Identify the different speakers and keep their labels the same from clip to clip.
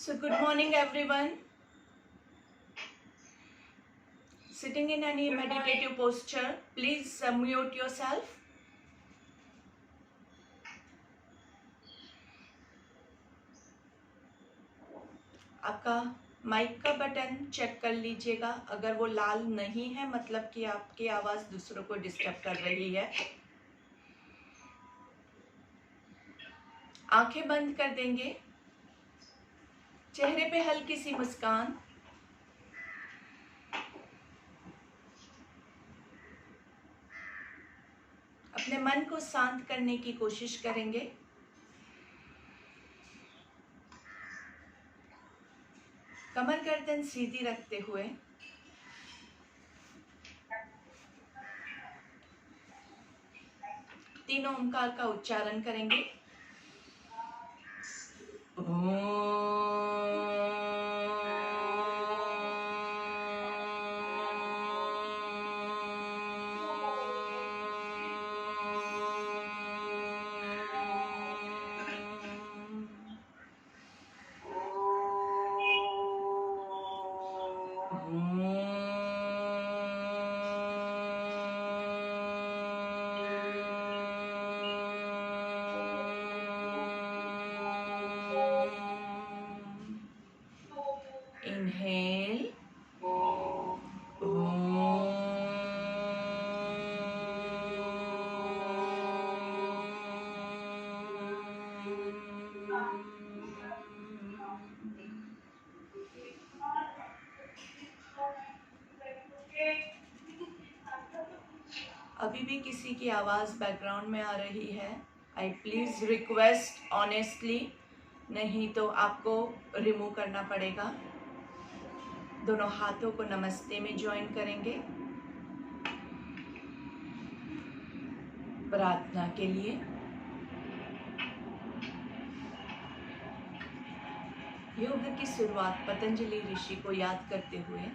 Speaker 1: So, good morning, everyone. Sitting in any meditative posture, please mute yourself. आपका mic का button check कर लीजिएगा। अगर वो लाल नहीं है मतलब कि आपकी आवाज़ दूसरों को डिस्टर्ब कर रही है। आंखें बंद कर देंगे। चेहरे पे हल्की सी मुस्कान। अपने मन को शांत करने की कोशिश करेंगे। कमर गर्दन सीधी रखते हुए तीनों ओंकार का उच्चारण करेंगे। Inhale. अभी भी किसी की आवाज़ बैकग्राउंड में आ रही है, आई प्लीज़ रिक्वेस्ट ऑनेस्टली, नहीं तो आपको रिमूव करना पड़ेगा। दोनों हाथों को नमस्ते में ज्वाइन करेंगे प्रार्थना के लिए। योग की शुरुआत पतंजलि ऋषि को याद करते हुए।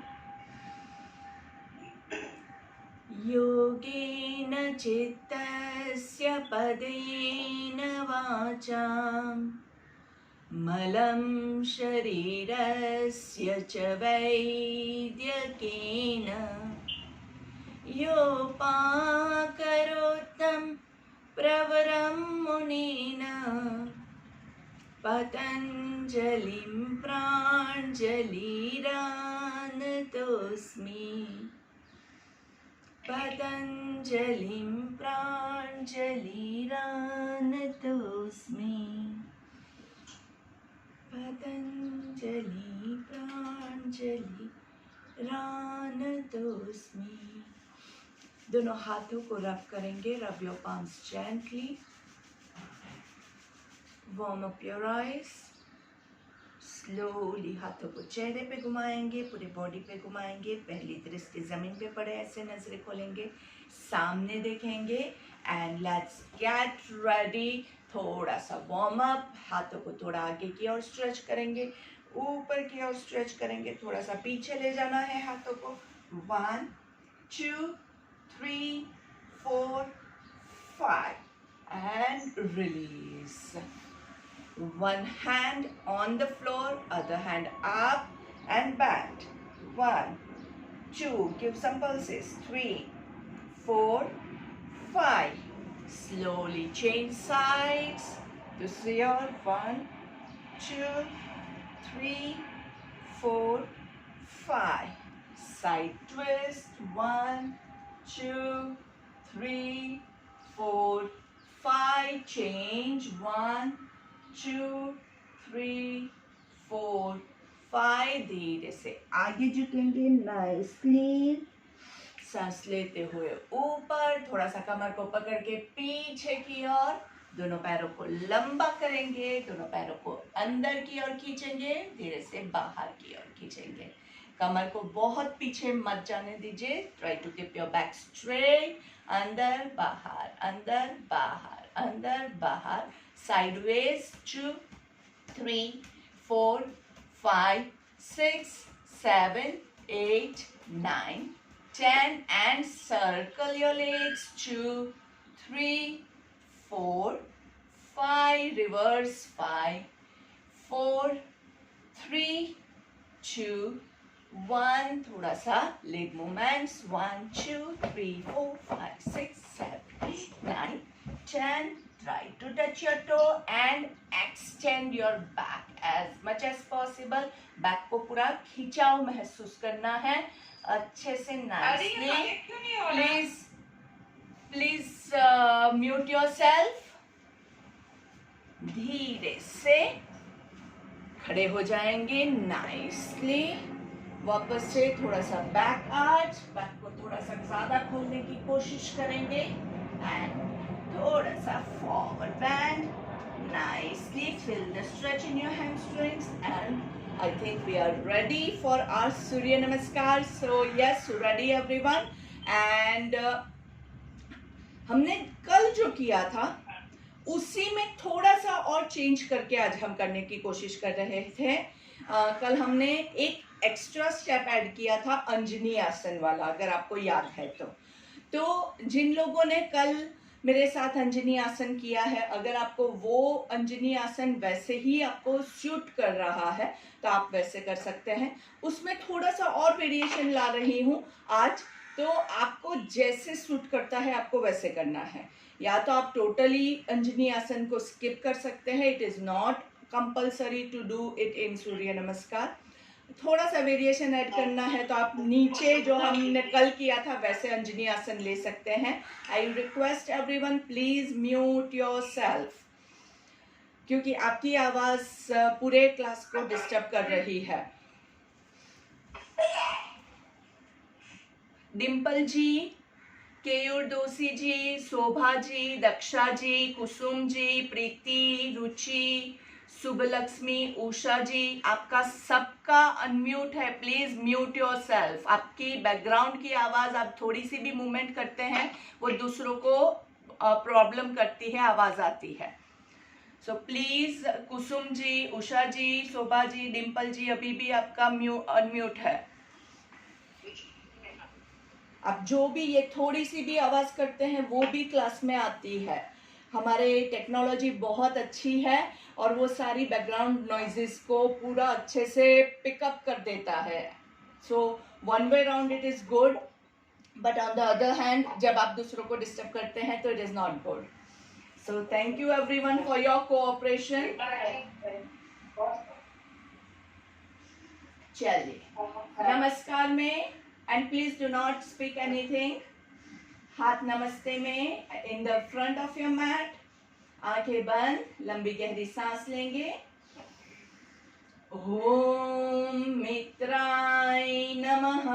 Speaker 1: योगेन चित्तस्य पदेन वाचां मलं शरीरस्य च वैद्यकेन योपाकरोत्तं प्रवरं मुनेन पतञ्जलिं प्राञ्जलिरानतोऽस्मि। पतञ्जलिं प्राञ्जलिरानतोऽस्मि। पतंजलि प्राञ्जलिरानतोऽस्मि। दोनों हाथों को रब करेंगे। Rub your palms gently. Warm up your eyes. Slowly हाथों को चेहरे पे घुमाएंगे, पूरे बॉडी पे घुमाएंगे। पहली दृष्टि जमीन पे पड़े ऐसे नजरें खोलेंगे, सामने देखेंगे एंड लेट्स गेट रेडी। थोड़ा सा वार्म अप। हाथों को थोड़ा आगे की ओर स्ट्रेच करेंगे, ऊपर की ओर स्ट्रेच करेंगे, थोड़ा सा पीछे ले जाना है हाथों को। 1 2 3 4 5 and release. One hand on the floor, other hand up and back. 1 2, give some pulses. 3 4 5. Slowly change sides. दूसरी ओर 1 2 3 4 5. Side twist. 1 2 3 4 5. Change. 1 2 3 4 5. धीरे से आगे झुकेंगे, नाइसली। सांस लेते हुए ऊपर, थोड़ा सा कमर को पकड़ के पीछे की ओर। दोनों पैरों को लंबा करेंगे, दोनों पैरों को अंदर की ओर खींचेंगे, धीरे से बाहर की ओर खींचेंगे। कमर को बहुत पीछे मत जाने दीजिए। Try to keep your back straight. अंदर बाहर, अंदर बाहर, अंदर बाहर। Sideways. 2 3 4 5 6 7 8 9 10 and circle your legs. 2 3 4 5. Reverse. 5 4 3, 2, 1. थोड़ा सा leg movements. 1, 2, 3, 4, 5, 6, 7, 8, 9, 10. Try to touch your toe and extend your back as much as possible. Back को पूरा खिंचाव महसूस करना है अच्छे से. नाइसली. Please mute yourself. धीरे से खड़े हो जाएंगे. नाइसली. वापस से थोड़ा सा बैक आर्च. बैक को थोड़ा सा ज्यादा खोलने की कोशिश करेंगे एंड थोड़ा सा forward band. Nicely. Feel the stretch in your hamstrings and I think we are ready for our Surya Namaskar. So yes, ready everyone. And हमने कल जो किया था उसी में थोड़ा सा और चेंज करके आज हम करने की कोशिश कर रहे थे. कल हमने एक एक्स्ट्रा स्टेप ऐड किया था अंजनी आसन वाला, अगर आपको याद है तो जिन लोगों ने कल मेरे साथ अंजनी आसन किया है, अगर आपको वो अंजनी आसन वैसे ही आपको सूट कर रहा है तो आप वैसे कर सकते हैं. उसमें थोड़ा सा और वेरिएशन ला रही हूँ आज, तो आपको जैसे सूट करता है आपको वैसे करना है. या तो आप टोटली अंजनी आसन को स्किप कर सकते हैं. It is not compulsory to do it in Surya Namaskar. थोड़ा सा वेरिएशन ऐड करना है तो आप नीचे जो हमने कल किया था वैसे अंजनी आसन ले सकते हैं. I request everyone please mute yourself, क्योंकि आपकी आवाज पूरे क्लास को डिस्टर्ब कर रही है. डिम्पल जी, केयूर दोषी जी, शोभा जी, दक्षा जी, कुसुम जी, प्रीति, रुचि, शुभलक्ष्मी, उषा जी, आपका सबका अनम्यूट है. Please mute yourself. आपकी बैकग्राउंड की आवाज आप थोड़ी सी भी मूवमेंट करते हैं वो दूसरों को प्रॉब्लम करती है, आवाज आती है. सो प्लीज कुसुम जी, उषा जी, शोभा जी, डिम्पल जी, अभी भी आपका अनम्यूट है. आप जो भी ये थोड़ी सी भी आवाज करते हैं वो भी क्लास में आती है. हमारे टेक्नोलॉजी बहुत अच्छी है और वो सारी बैकग्राउंड नॉइजेस को पूरा अच्छे से पिकअप कर देता है. So one way round it is good, but on the other hand जब आप दूसरों को डिस्टर्ब करते हैं तो it is not good. So thank you everyone for your cooperation. चलिए नमस्कार में, and please do not speak anything. हाथ नमस्ते में in the front of your mat. आंखें बंद, लंबी गहरी सांस लेंगे. ओम मित्राय नमः.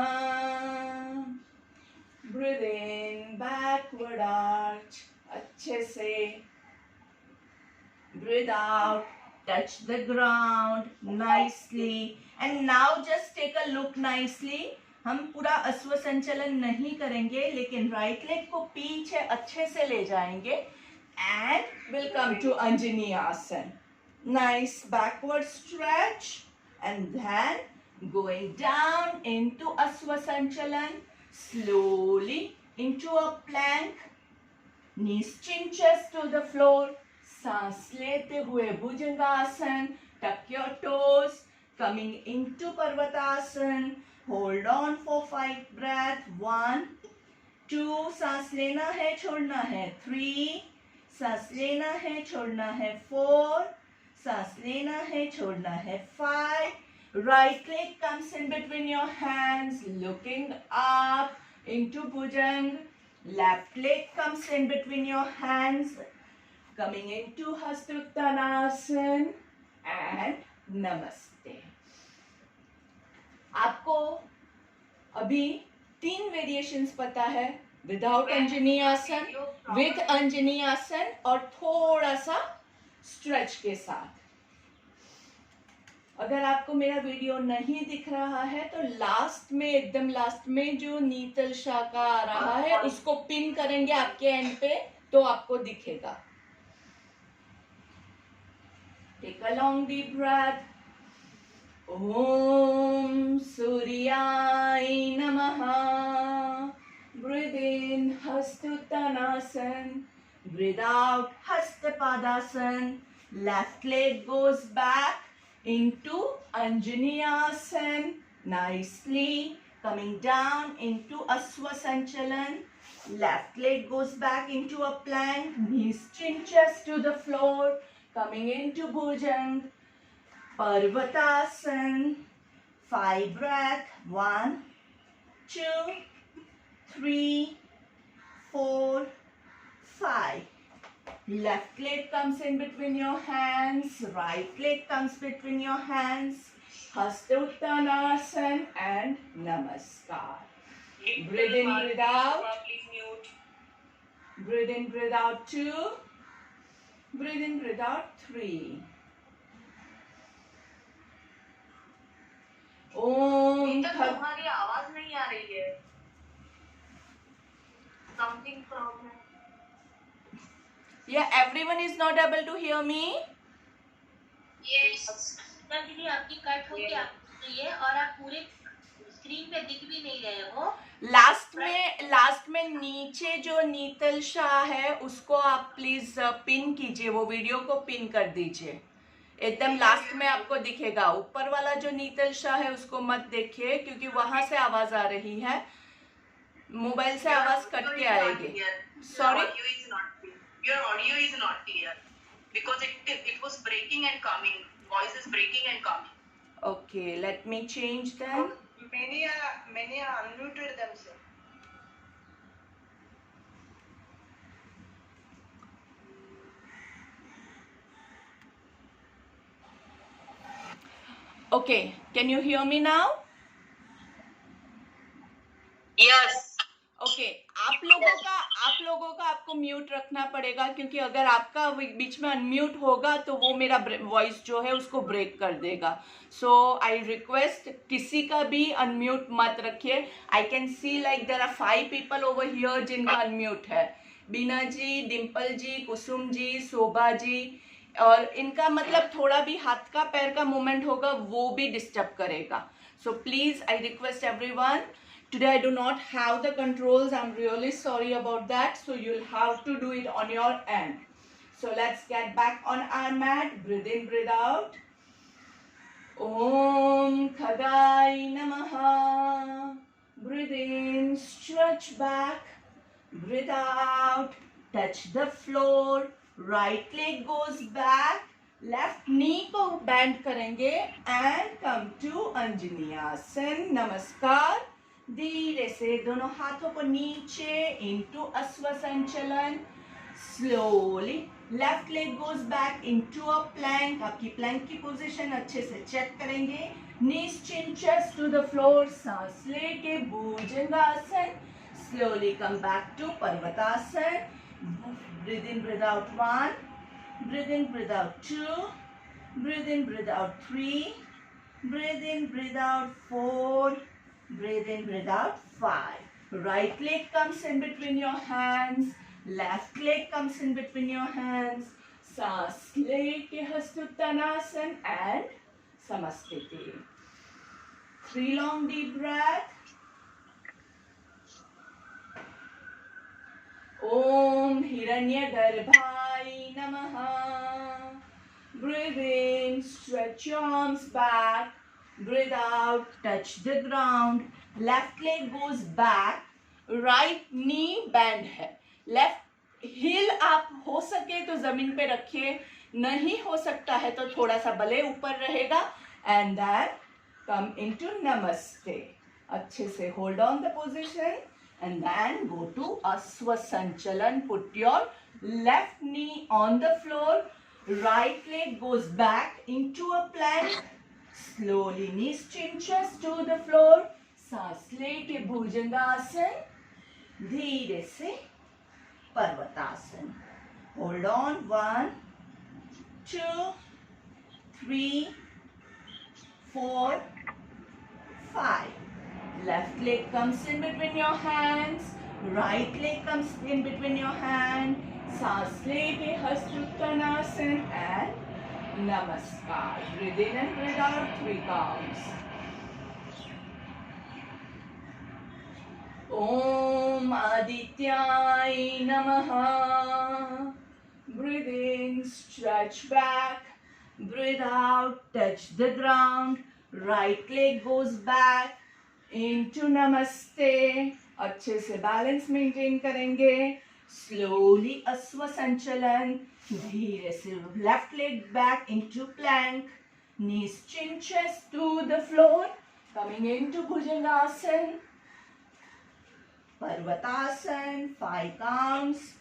Speaker 1: ब्रीथ इन, बैकवर्ड आर्च अच्छे से. Breathe out, touch the ground nicely. And now just take a look nicely. हम पूरा अश्व संचलन नहीं करेंगे, लेकिन राइट लेग को पीछे अच्छे से ले जाएंगे and will come to Anjani asana. Nice backward stretch and then going down into Ashwa Sanchalan. Slowly into a plank. Knees chin chest to the floor. सांस लेते हुए Bhujangasana. Tuck your toes. Coming into Parvatasana. Hold on for 5 breath. 1, 2, सांस लेना है छोड़ना है. 3, सांस लेना है छोड़ना है. 4, सांस लेना है छोड़ना है. 5. Right leg comes in between your hands, looking up into Bhujang. Left leg comes in between your hands, coming into Hastuttanasana and Namaste. आपको अभी 3 वेरिएशंस पता है, विदाउट अंजनी आसन, विद अंजनी आसन और थोड़ा सा स्ट्रेच के साथ. अगर आपको मेरा वीडियो नहीं दिख रहा है तो लास्ट में, एकदम लास्ट में जो नीतल शाह का आ रहा है उसको पिन करेंगे आपके एंड पे तो आपको दिखेगा. Take a long deep breath. Om Suryaya Namah. Breathe in Hastauttanasana. Breathe out Hastapadasana. Left leg goes back into Anjaneyasana, nicely coming down into Aswasanchalan. Left leg goes back into a plank, knees chin chest to the floor, coming into Bhujang, Parvatasana. 5 breath, 1, 2, 3, 4, 5. Left leg comes in between your hands, right leg comes between your hands. Hasta Uttanasana and Namaskar. Breathe in, breathe out. Breathe in, breathe out 2. Breathe in, breathe out 3. ओम
Speaker 2: तुम्हारी आवाज नहीं आ रही है. Something problem.
Speaker 1: Yeah, everyone is not able to hear me.
Speaker 2: Yes. दीदी आपकी cut हो गई है और आप पूरे स्क्रीन पे दिख भी नहीं रहे हो.
Speaker 1: लास्ट में नीचे जो नीतल शाह है उसको आप प्लीज पिन कीजिए, वो वीडियो को पिन कर दीजिए. एकदम लास्ट में आपको दिखेगा. ऊपर वाला जो नीतल शाह है उसको मत देखिए क्योंकि वहां से आवाज आ रही है. मोबाइल से आवाज कट के आएगी. Sorry,
Speaker 2: Your audio is not clear because it was breaking and coming. Voice is breaking and coming.
Speaker 1: Okay, let me change them.
Speaker 2: Many are unmuted themselves.
Speaker 1: Okay, can you hear me now?
Speaker 2: Yes.
Speaker 1: Okay, आप लोगों का आपको mute रखना पड़ेगा क्योंकि अगर आपका बीच में अनम्यूट होगा तो वो मेरा वॉइस जो है उसको ब्रेक कर देगा. सो आई रिक्वेस्ट किसी का भी अनम्यूट मत रखिए. I can see like there are 5 people over here जिनका अनम्यूट है. बीना जी, डिम्पल जी, कुसुम जी, शोभा जी, और इनका मतलब थोड़ा भी हाथ का पैर का मूवमेंट होगा वो भी डिस्टर्ब करेगा. So please I request everyone. Today I do not have the controls. I'm really sorry about that. So you'll have to do it on your end. So let's get back on our mat. Breathe in, breathe out. Om Khagai Namaha. Breathe in, stretch back. Breathe out. Touch the floor. Right leg goes back. Left knee को bend करेंगे and come to Anjaneyasana. नमस्कार. धीरे से दोनों हाथों को नीचे into Aswasanchalan. Slowly left leg goes back into a plank. आपकी plank की position अच्छे से check करेंगे. Knees chin chest to the floor. सांस लेके भुजंगासन. Slowly come back to Parvatasana. Breathe in, breathe out 1. Breathe in, breathe out 2. Breathe in, breathe out 3. Breathe in, breathe out 4. Breathe in, breathe out 5. Right leg comes in between your hands. Left leg comes in between your hands. सांस लेके हस्तुत्तानासन and Samastiti. 3 long deep breath. Om Hiranyagarbhai Namaha. Breathe in, stretch your arms back. Breathe out, touch the ground. Left leg goes back. Right knee bend है. Left heel आप हो सके तो जमीन पे रखिए, नहीं हो सकता है तो थोड़ा सा भले ऊपर रहेगा. And then come into Namaste. अच्छे से hold on the position and then go to Aswasanchalan. Put your left knee on the floor. Right leg goes back into a plank. Slowly knees chin chest to the floor. सांस लेके भुजंगासन. धीरे से पर्वतासन. Hold on. 1, 2, 3, 4, 5. Left leg comes in between your hands. Right leg comes in between your hand. सांस लेके हस्तुत्तानासन and Namaskar. Breathe in and breathe out 3 counts. Om Adityay Namaha. Breathe in, stretch back. breathe out, touch the ground, right leg goes back into namaste. अच्छे से balance maintain करेंगे. Slowly अश्व संचलन. धीरे से left leg back into plank, knees chin chest to the floor, coming into Bhujangasana. Parvatasana, 5 counts.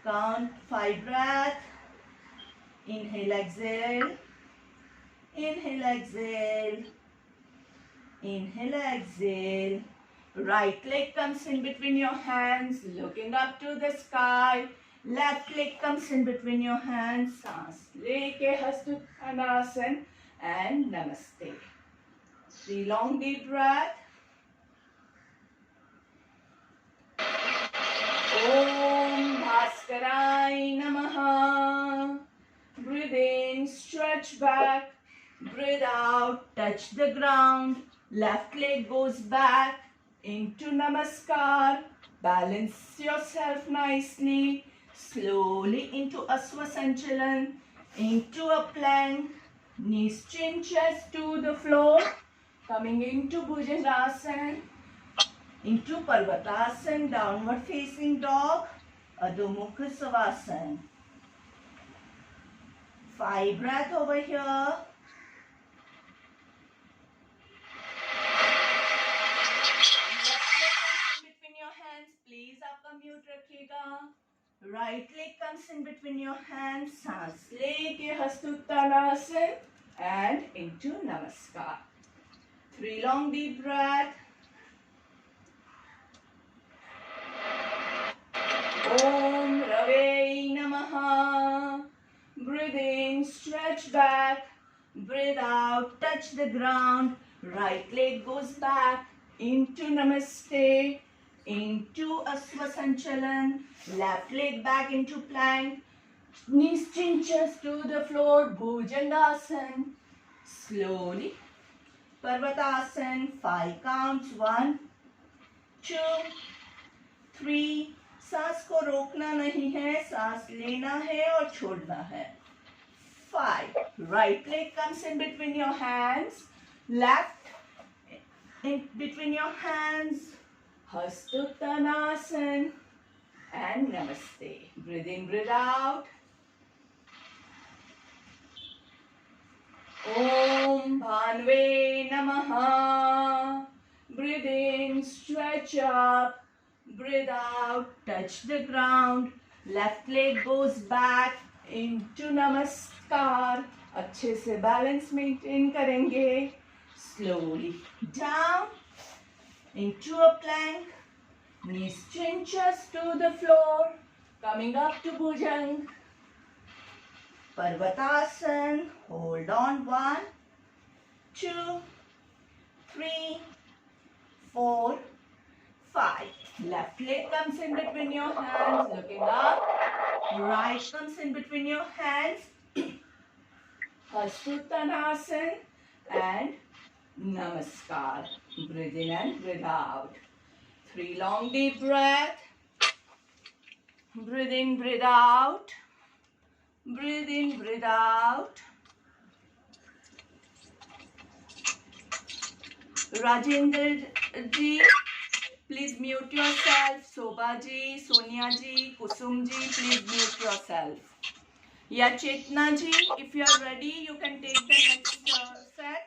Speaker 1: Count 5 breath. Inhale, exhale. Inhale, exhale. Inhale, exhale. Right leg comes in between your hands, looking up to the sky. Left leg comes in between your hands. सांस लेके हस्तुत्थानासन and namaste. 3 long deep breath. Om Bhaskarai Namaha. Breathe in, stretch back. Breathe out, touch the ground. Left leg goes back into Namaskar. Balance yourself nicely. Slowly into Asva Sanchalan. Into a plank. Knees chin chest to the floor. Coming into Bhujangasana. Into Parvatasana, downward facing dog. Adho Mukha Savasana. 5 breath over here. Please आपका mute रखिएगा. Right leg comes in between your hands. सांस लेके हस्तुत्थानासन and into नमस्कार. 3 long deep breath. Om Rave Namaha. Breathe in, stretch back. Breathe out, touch the ground. Right leg goes back into Namaste. Into Asva Sanchalan. Left leg back into plank. Knees chin chest to the floor. Bhujangasana. Slowly. Parvatasana. 5 counts. 1, 2, 3. सांस को रोकना नहीं है, सांस लेना है और छोड़ना है. 5. Right leg comes in between your hands. Left in between your hands. Hastuttanasana and Namaste. Breathe in, breathe out. Om Bhanve Namaha. Breathe in, stretch up. Breathe out, touch the ground. Left leg goes back into Namaskar. अच्छे से balance maintain करेंगे. Slowly down into a plank. Knees chin chest to the floor. Coming up to Bhujang. Parvatasana. Hold on. 1, 2, 3, 4, 5. Left leg comes in between your hands, looking up. Right comes in between your hands. Hastuttanasana and Namaskar. Breathe in and breathe out. 3 long deep breath. Breathe in, breathe out. Breathe in, breathe out. Rajendra ji, please mute yourself. Sobha ji, Sonia ji, Kusum ji, please mute yourself. Yeah, Chetna ji, if you are ready, you can take the next set.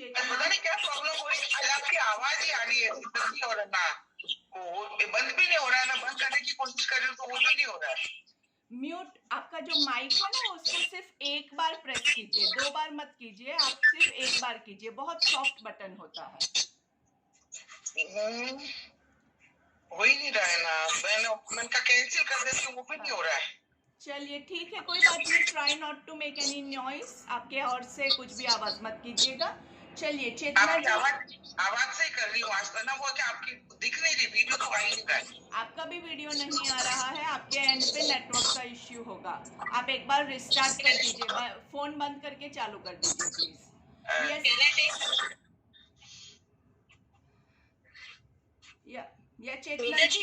Speaker 3: पता नहीं क्या problem हो रही है, आपकी आवाज ही आ रही है, नहीं हो रहा ना, बंद भी नहीं हो रहा है, मैं बंद करने की कोशिश कर रही हूँ तो वो भी नहीं हो रहा है.
Speaker 1: म्यूट आपका जो माइक है ना, उसको सिर्फ एक बार प्रेस कीजिए, 2 बार मत कीजिए, आप सिर्फ एक बार कीजिए. बहुत सॉफ्ट बटन होता है.
Speaker 3: हो ही नहीं रहा है ना, मैंने का कैंसिल कर देती हूँ, वो भी नहीं हो रहा है.
Speaker 1: चलिए ठीक है, कोई बात नहीं. Try not to make any noise. आपके और से कुछ भी आवाज मत कीजिएगा. चलिए चेतना जी,
Speaker 3: आवाज से ही कर रही हूँ आज ना, वो क्या आपकी दिख नहीं रही, वीडियो तो आ ही नहीं रहा है.
Speaker 1: आपका भी वीडियो नहीं आ रहा है, आपके एंड पे नेटवर्क का इश्यू होगा. आप एक बार रिस्टार्ट कर दीजिए, फोन बंद करके चालू कर दीजिए प्लीज. या चेतना जी,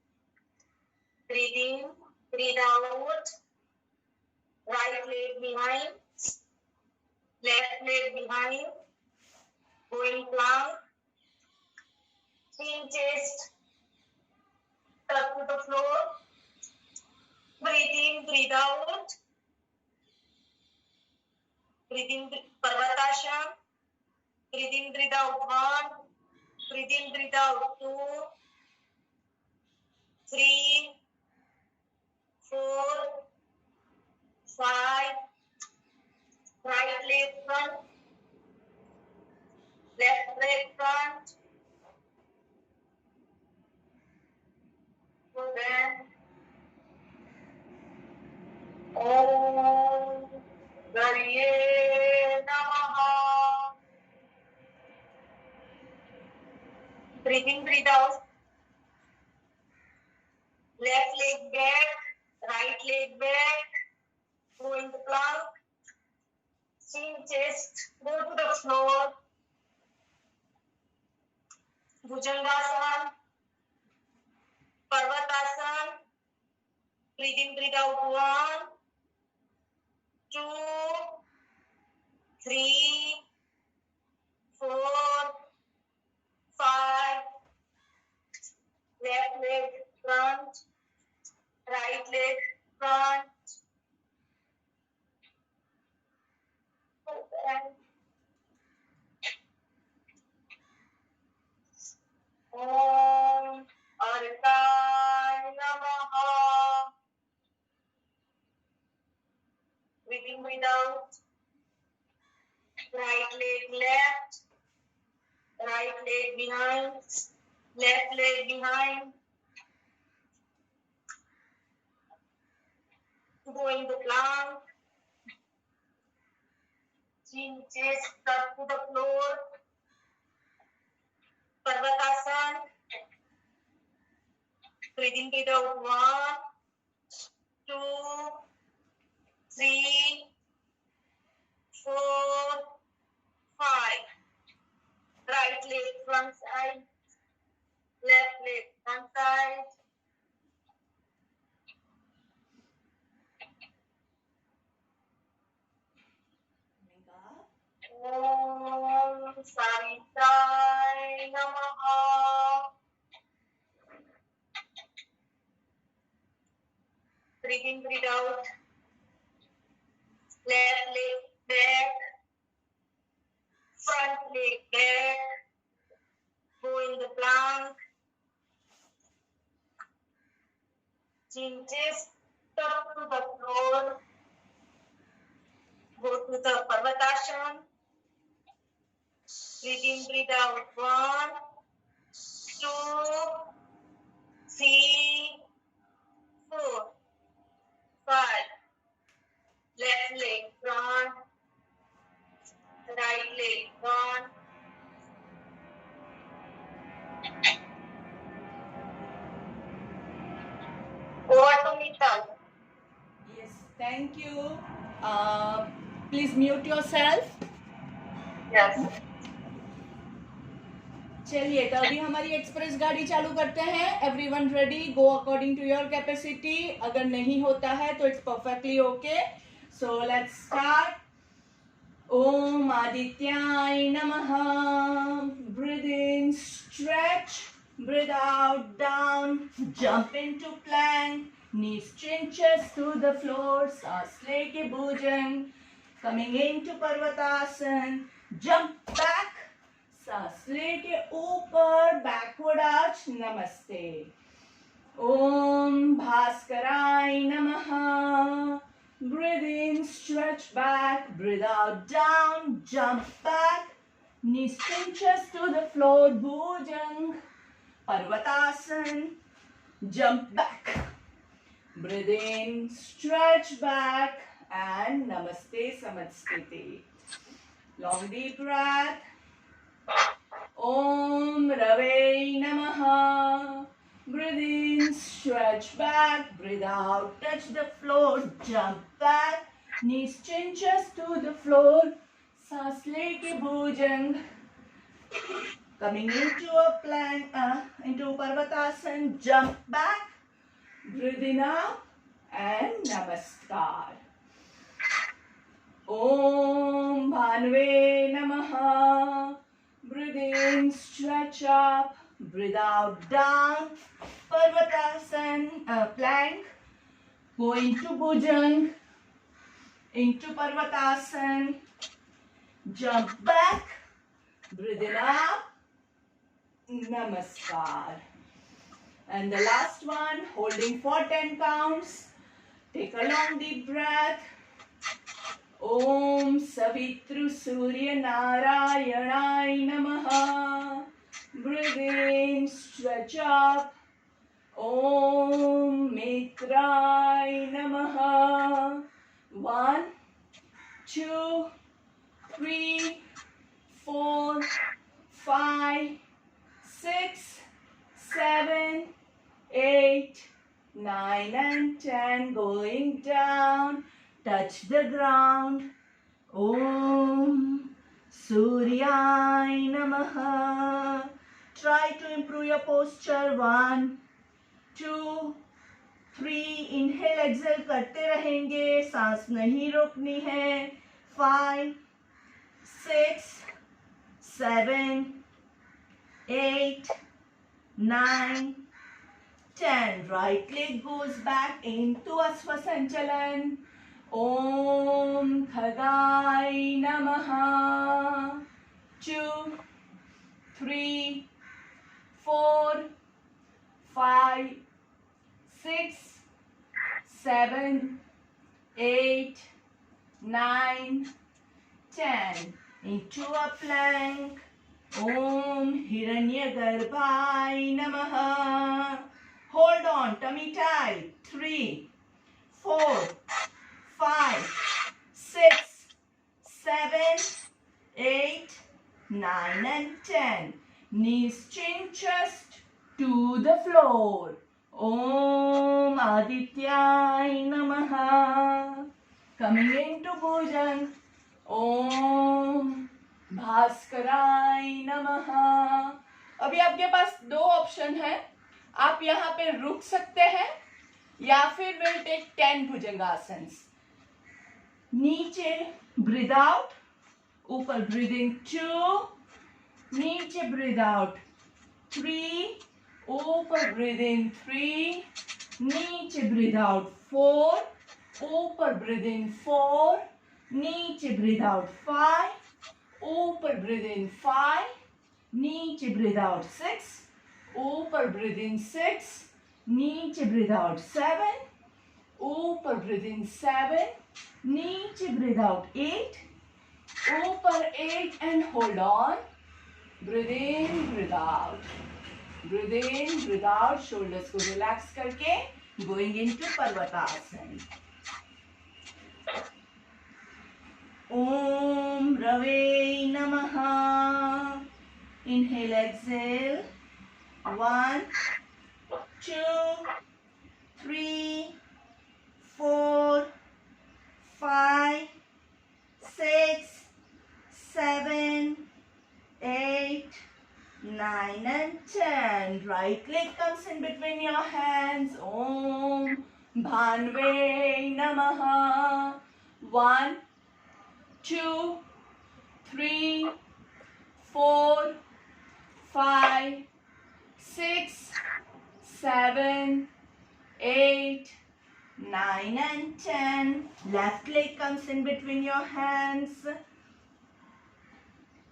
Speaker 4: breathe out. Right leg behind, left leg behind, going plank, chin chest, touch to the floor, breathe in, breathe out, breathe in, Parvatasana, breathe in, breathe out, 1, breathe in, breathe out, 2, 3, 4, 5, right leg front, left leg front, then Om Gariye Namaha. Breathe in, breathe out. Left leg back, right leg back. Go in the plank. Chin, chest. Go to the floor. Bhujangasana. Parvatasana. Breathe in, breathe out. 1, 2, 3, 4, 5. Left leg front, right leg front. Om Arkai Namaha. Breathe in, breathe out. Right leg left, right leg behind, left leg behind. Go in the plank. Chin, chest, touch to the floor. Parvatasana. Breathe in, breathe out. 1, 2, 3, 4, 5. Right leg front side, left leg front side. Om Savitai Namaha. Breathe in, breathe out. Left leg back, front leg back. Go in the plank. Chin, chest, touch to the floor. Go to the Parvatasana. Breathe in, breathe out. 1, 2, 3, 4, 5. Left leg front, right leg front. Over to Mittal.
Speaker 1: Yes, thank you. Please mute yourself.
Speaker 4: Yes.
Speaker 1: चलिए तो अभी हमारी express गाड़ी चालू करते हैं. Everyone ready? Go according to your capacity. अगर नहीं होता है तो it's perfectly okay. So let's start. Om Adityaya Namah. Breathe in, stretch, breathe out, down, jump into plank, knees chin chest to the floor, सांस लेके भुजंग, coming into Parvatasana, jump back, सांस लेके ऊपर, बैकवर्ड आर्च, नमस्ते. ओम भास्कराय नमः. Breathe in, stretch back, breathe out, down, jump back, knees pinches to the floor, bhujang, Parvatasana, jump back. Breathe in, stretch back, and Namaste Samaskriti. Long deep breath. Om Rave Namaha. Breathe in, stretch back, breathe out, touch the floor, jump back, knees chin chest to the floor, सांस लेके भुजंग, coming into a plank, into Parvatasana, jump back, breathe in up and namaskar. Om Bhanve Namaha. Breathe in, stretch up, breathe out, down. Parvatasana, plank. Go into Bhujang, into Parvatasana. Jump back, breathe in up, namaskar. And the last one, holding for 10 counts. Take a long deep breath. Om Savitru Surya Narayanai Namaha. Breathe in, stretch up. Om Mitrai Namaha. 1, 2, 3, 4, 5, 6, 7, 8, 9 and 10. Going down. Touch the ground. Om Suryai Namaha. Try to improve your posture. 1, 2, 3. Inhale, exhale करते रहेंगे. सांस नहीं रोकनी है. 5, 6, 7, 8, 9, 10. Right leg goes back into Asvasanchalan. Om Khagay Namaha. 2, 3, 4, 5, 6, 7, 8, 9, 10. Into a plank. Om Hiranyagarbhai Namaha. Hold on, tummy tight. 3, 4, 5, 6, 7, 8, 9 and 10. Knees, chin, chest to the floor. Om Adityai Namaha. Coming into Bhujang. Om Bhaskaraय नमः. अभी आपके पास 2 option है. आप यहाँ पे रुक सकते हैं या फिर विल टेक 10 भुजंगासन्स. नीचे ब्रीद आउट, ऊपर ब्रीदिंग 2, नीचे ब्रीद आउट 3, ऊपर ब्रीदिंग 3, नीचे ब्रीद आउट 4, ऊपर ब्रीदिंग 4, नीचे ब्रीद आउट 5, ऊपर ब्रीद इन 5, नीचे ब्रीद आउट 6, ऊपर ब्रीद इन 6, नीचे ब्रीद आउट 7, ऊपर ब्रीद इन 7, नीचे ब्रीद आउट 8, ऊपर 8 and hold on. Breathe in, breathe out, breathe in, breathe out. Shoulders को रिलैक्स करके going into Parvatasana. Om Rave Namaha. Inhale, exhale. 1, 2, 3, 4, 5, 6, 7, 8, 9 and 10. Right leg comes in between your hands. Om Bhanve Namaha. 1, 2, 3, 4, 5, 6, 7, 8, 9 and 10. Left leg comes in between your hands.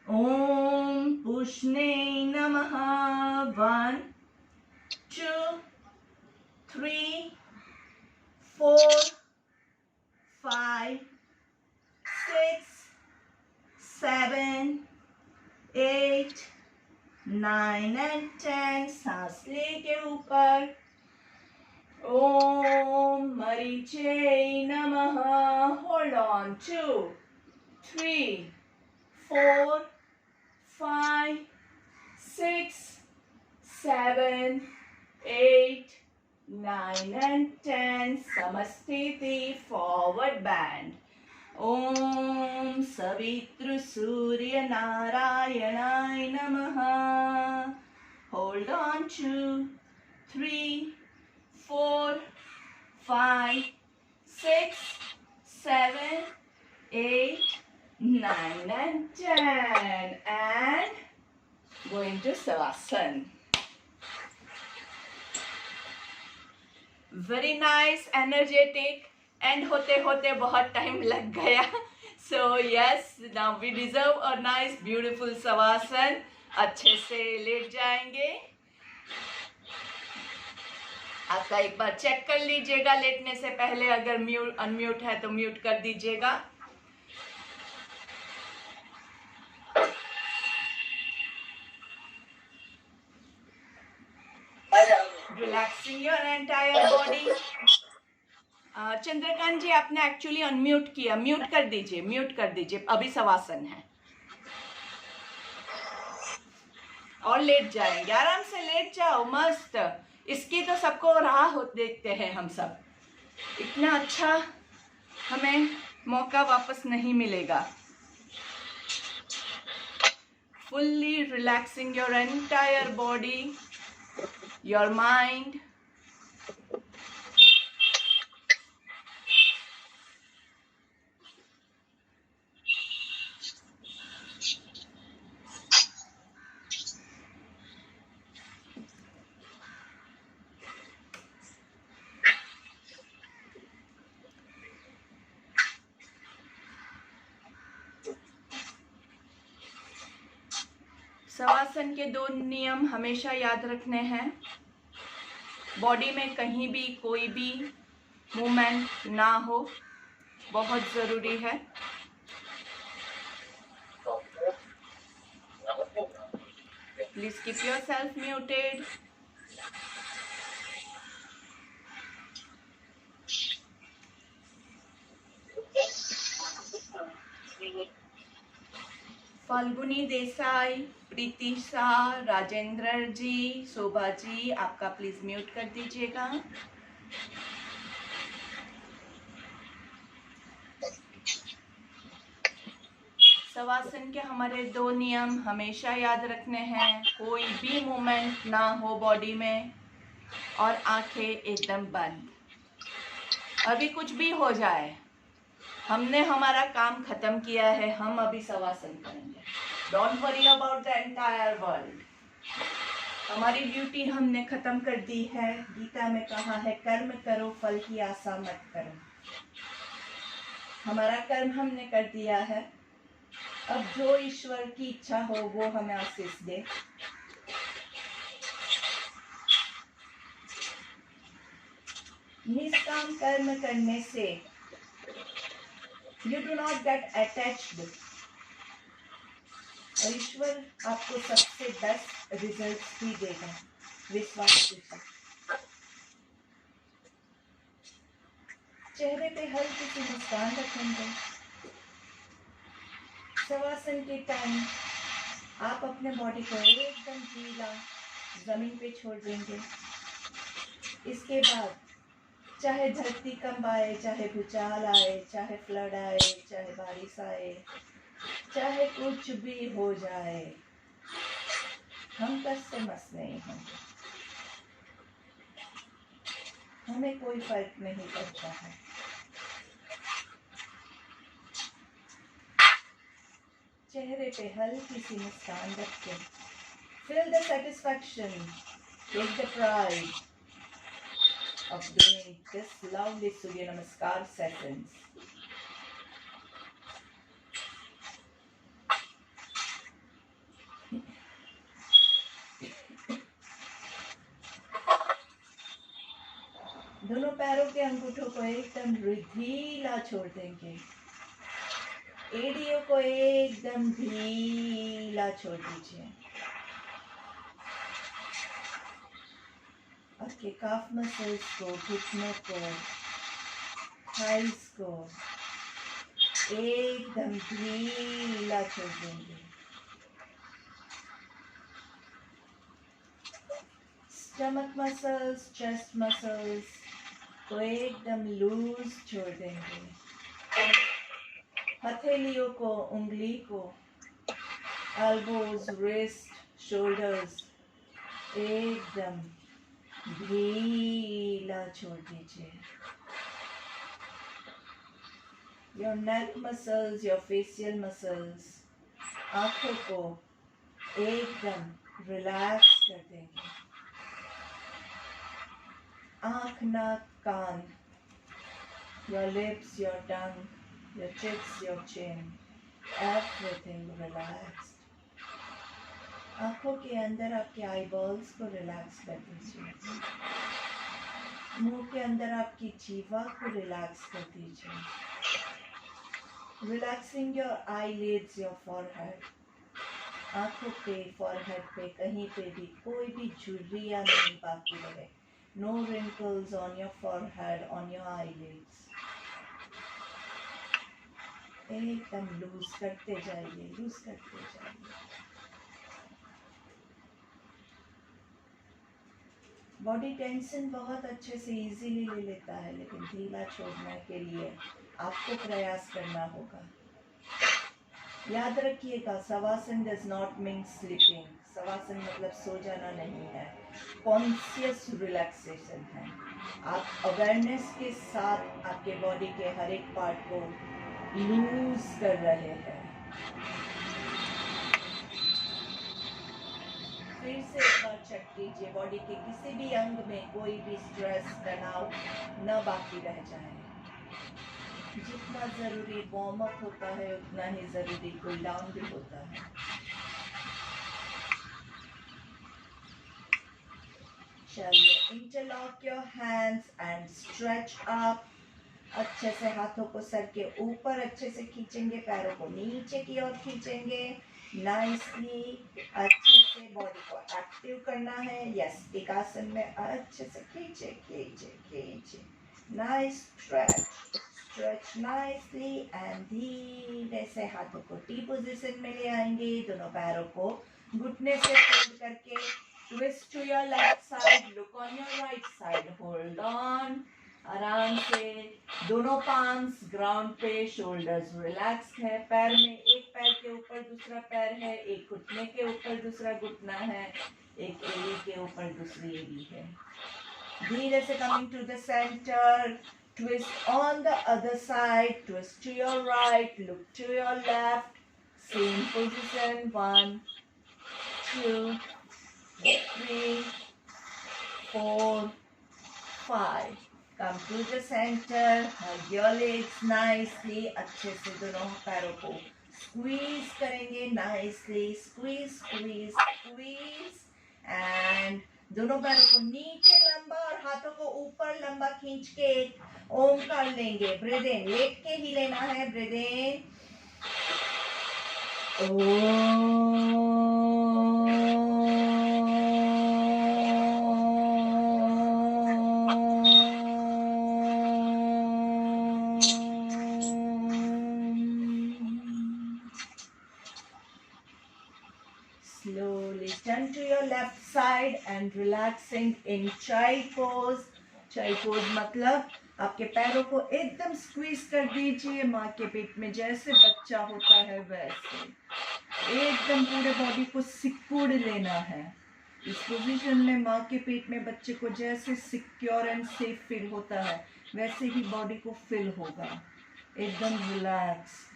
Speaker 1: Om Pushne Namaha. 1, 2, 3, 4, 5, 6, 7, 8, 9 and 10. सांस लेके ऊपर. ओम मरीचे नमः. Hold on. 2, 3, 4, 5, 6, 7, 8, 9 and 10. Samasthiti, forward bend. Om Savitru Surya Narayanai Namaha. Hold on. 2, 3, 4, 5, 6, 7, 8, 9 and 10 and go into Savasana. Very nice, energetic. And होते होते बहुत time लग गया. So yes, now we deserve a nice beautiful shavasana. अच्छे से late जाएंगे. आपका एक बार चेक कर लीजिएगा लेटने से पहले, अगर म्यूट अनम्यूट है तो म्यूट कर दीजिएगा. Relaxing your entire body. Chandrakant ji, आपने एक्चुअली अनम्यूट किया. म्यूट कर दीजिए, म्यूट कर दीजिए. अभी शवासन है. और लेट जाएंगे. आराम से लेट जाओ. मस्त. इसकी तो सबको राह हो देखते हैं हम सब. इतना अच्छा हमें मौका वापस नहीं मिलेगा. Fully relaxing your entire body, your mind. Shavasana के 2 नियम हमेशा याद रखने हैं. बॉडी में कहीं भी कोई भी मूवमेंट ना हो, बहुत जरूरी है. Please keep yourself muted. Falguni Desai, Preeti Shah, Rajendra ji, Shobha ji, आपका प्लीज म्यूट कर दीजिएगा. शवासन के हमारे 2 नियम हमेशा याद रखने हैं. कोई भी मूवमेंट ना हो बॉडी में और आंखें एकदम बंद. अभी कुछ भी हो जाए, हमने हमारा काम खत्म किया है. हम अभी शवासन करेंगे. Don't worry about the entire world. हमारी ड्यूटी हमने खत्म कर दी है. गीता में कहा है, कर्म करो फल की आशा मत करो. हमारा कर्म हमने कर दिया है. अब जो ईश्वर की इच्छा हो वो हमें आशीष दे. निष्काम कर्म करने से you do not get attached. और ईश्वर आपको सबसे बेस्ट रिजल्ट ही देगा, विश्वास के साथ. चेहरे पे हल्की सी मुस्कान रखेंगे. शवासन के टाइम आप अपने बॉडी को एकदम ढीला जमीन पे छोड़ देंगे. इसके बाद चाहे धरती कंप आए, चाहे भूचाल आए, चाहे फ्लड आए, चाहे बारिश आए, चाहे कुछ भी हो जाए, हम कष्ट से मस नहीं होंगे. हमें कोई फर्क नहीं पड़ता है. चेहरे पे हल्की सी मुस्कान रख के feel the satisfaction, take the pride of doing this lovely Surya Namaskar sessions. दोनों पैरों के अंगूठों को एकदम ढीला छोड़ देंगे. एड़ियों को एकदम ढीला छोड़ दीजिए. आपके काफ मसल्स को, घुटनों को, थाइस को एकदम ढीला छोड़ देंगे. स्टमक मसल्स, चेस्ट मसल्स को एकदम लूज छोड़ देंगे. हथेलियों को, उंगली को, एल्बोज, रिस्ट, शोल्डर्स एकदम ढीला छोड़ दीजिए. your neck muscles, your facial muscles. आंखों को एकदम रिलैक्स कर देंगे. आंख, नाक, कान, your lips, your tongue, your cheeks, your chin, everything relaxed. आंखों के अंदर आपके आईबॉल्स को रिलैक्स कर दीजिए. मुंह के अंदर आपकी जीवा को रिलैक्स कर दीजिए. Relaxing your eyelids, your forehead. आंखों पे, forehead पे, कहीं पे भी कोई भी झुर्रियां नहीं बाकी रहे. No wrinkles on your forehead, on your eyelids. एकदम लूज करते जाइए, लूज करते जाइए. बॉडी टेंशन बहुत अच्छे से इजीली ले लेता है, लेकिन ढीला छोड़ने के लिए आपको प्रयास करना होगा. याद रखिएगा, shavasana does not mean sleeping. Shavasana मतलब सो जाना नहीं है, कॉन्शियस रिलैक्सेशन है. आप अवेयरनेस के साथ आपके बॉडी के हर एक पार्ट को लूज कर रहे हैं. फिर से एक बार चेक कीजिए, बॉडी के किसी भी अंग में कोई भी स्ट्रेस, तनाव न बाकी रह जाए. जितना जरूरी वार्म अप होता है, उतना ही जरूरी कूल डाउन भी होता है. चलिए, interlock your hands and stretch up. अच्छे से हाथों को सर के ऊपर अच्छे से खींचेंगे, पैरों को नीचे की ओर खींचेंगे. नाइसली अच्छे से बॉडी को एक्टिव करना है. यस, एक आसन में अच्छे से खींचे खींचे खींचे. Nice stretch, stretch nicely. And धीरे से हाथों को टी पोजीशन में ले आएंगे. दोनों पैरों को घुटने से फोल्ड करके twist to your left side, look on your right side. Hold on. आराम से दोनों पाम्स ग्राउंड पे, शोल्डर्स रिलैक्स है. पैर में एक पैर के ऊपर दूसरा पैर है, एक घुटने के ऊपर दूसरा घुटना है, एक एड़ी के ऊपर दूसरी एड़ी है. धीरे से coming to the centre, twist on the other side, twist to your right, look to your left. Same position. 1 2 3 4 5. Come to the center, hug your legs nicely. अच्छे से दोनों पैरों को squeeze करेंगे nicely. Squeeze, squeeze, squeeze. And दोनों पैरों को नीचे लंबा और हाथों को ऊपर लंबा खींच के ओमकार लेंगे. ब्रीद इन, लेट के ही लेना है. Breathe in. Slowly turn to your left side and relaxing in child pose. Child pose मतलब आपके पैरों को एकदम स्क्वीज कर दीजिए. माँ के पेट में जैसे बच्चा होता है वैसे एकदम पूरे बॉडी को सिकुड़ लेना है. इस पोजीशन में माँ के पेट में बच्चे को जैसे सिक्योर एंड सेफ फील होता है, वैसे ही बॉडी को फील होगा. एकदम रिलैक्स्ड.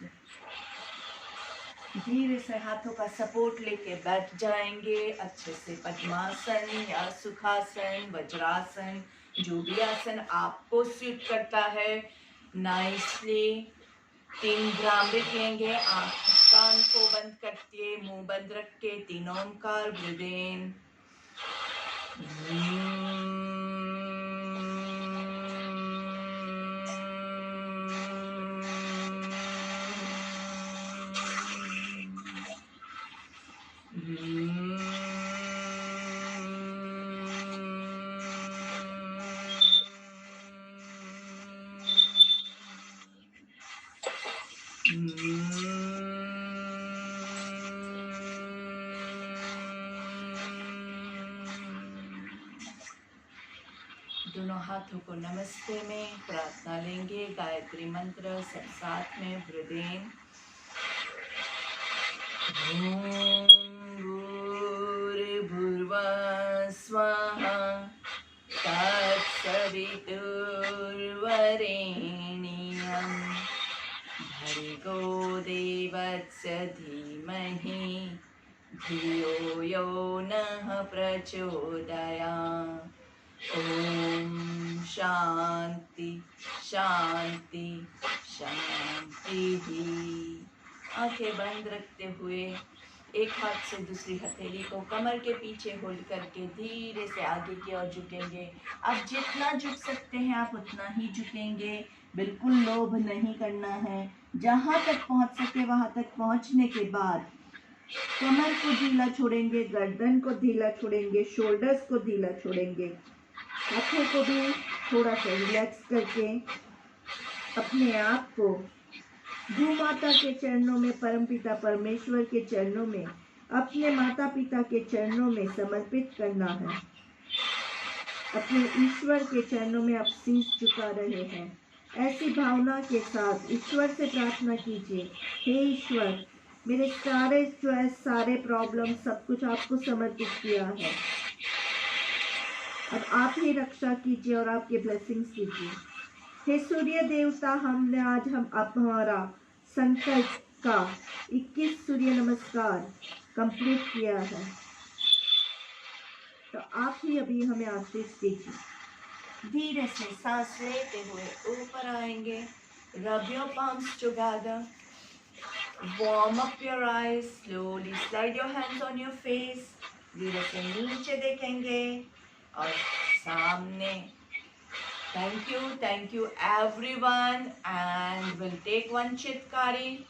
Speaker 1: धीरे से हाथों का सपोर्ट लेके बैठ जाएंगे. अच्छे से पद्मासन या सुखासन, वज्रासन, जो भी आसन आपको सूट करता है. नाइसली 3 ब्राह्मण लेंगे. आँख कान को बंद करके मुंह बंद रख के 3 ओमकार. Breathe in. दोनों हाथों को नमस्ते में प्रार्थना लेंगे. गायत्री मंत्र सब साथ में. Breathe in. ओम भूर्भुवः स्वाहा तत्सवितुर्वरेण्यं भर्गो देवस्य धीमहि धियो यो नः प्रचोदयात्। ओम शांति शांति शांति। आंखें बंद रखते हुए एक हाथ से दूसरी हथेली को कमर के पीछे होल्ड करके धीरे से आगे की ओर झुकेंगे। आप जितना झुक सकते हैं आप उतना ही झुकेंगे, बिल्कुल लोभ नहीं करना है। जहाँ तक पहुँच सके वहाँ तक पहुँचने के बाद कमर को ढीला छोड़ेंगे, गर्दन को ढीला छोड़ेंगे, शोल्डर्स को ढीला छोड़ेंगे, हाथों को भी थोड़ा सा रिलैक्स करके अपने आप को भू माता के चरणों में, परमपिता परमेश्वर के चरणों में, अपने माता पिता के चरणों में समर्पित करना है। अपने ईश्वर के चरणों में आप शीश झुका रहे हैं। ऐसी भावना के साथ ईश्वर से प्रार्थना कीजिए, हे ईश्वर, मेरे सारे स्ट्रेस, सारे प्रॉब्लम, सब कुछ आपको समर्पित किया है। अब आप ही रक्षा कीजिए और आपके ब्लेसिंग्स कीजिए। हे सूर्य देवता, हम हमारा संकल्प का 21 सूर्य नमस्कार कंप्लीट किया है, तो आप ही अभी हमें आशीष दीजिए। धीरे से सांस लेते हुए ऊपर आएंगे। Rub your palms together. Warm up your eyes. Slowly slide your hands on your face. धीरे से नीचे देखेंगे और सामने। Thank you everyone, and we'll take one chitkari.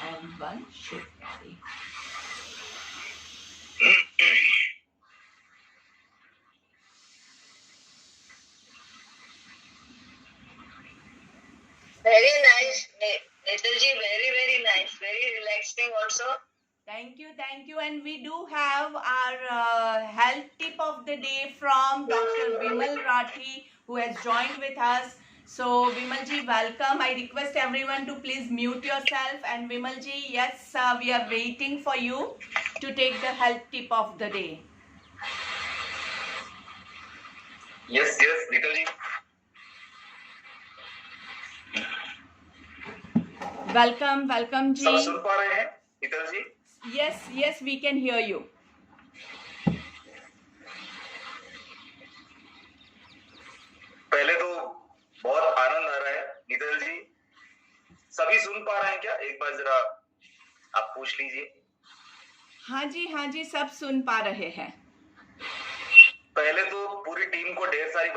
Speaker 1: And one chitkari.
Speaker 4: Very nice, Netalji. Very nice. Very relaxing also.
Speaker 1: Thank you. And we do have our health tip of the day from Dr. Vimal Rathi, who has joined with us. So, Vimalji, welcome. I request everyone to please mute yourself. And Vimalji, yes, we are waiting for you to take the health tip of the day.
Speaker 5: Yes, Netalji.
Speaker 1: Welcome,
Speaker 5: सब
Speaker 1: जी.
Speaker 5: सुन पा रहे हैं नीतल जी?
Speaker 1: Yes, we can hear you.
Speaker 5: पहले तो बहुत आनंद आ रहा है नीतल जी। सभी सुन पा रहे हैं क्या? एक बार जरा आप पूछ लीजिए।
Speaker 1: हाँ जी, सब सुन पा रहे हैं।
Speaker 5: पहले तो पूरी टीम को ढेर सारी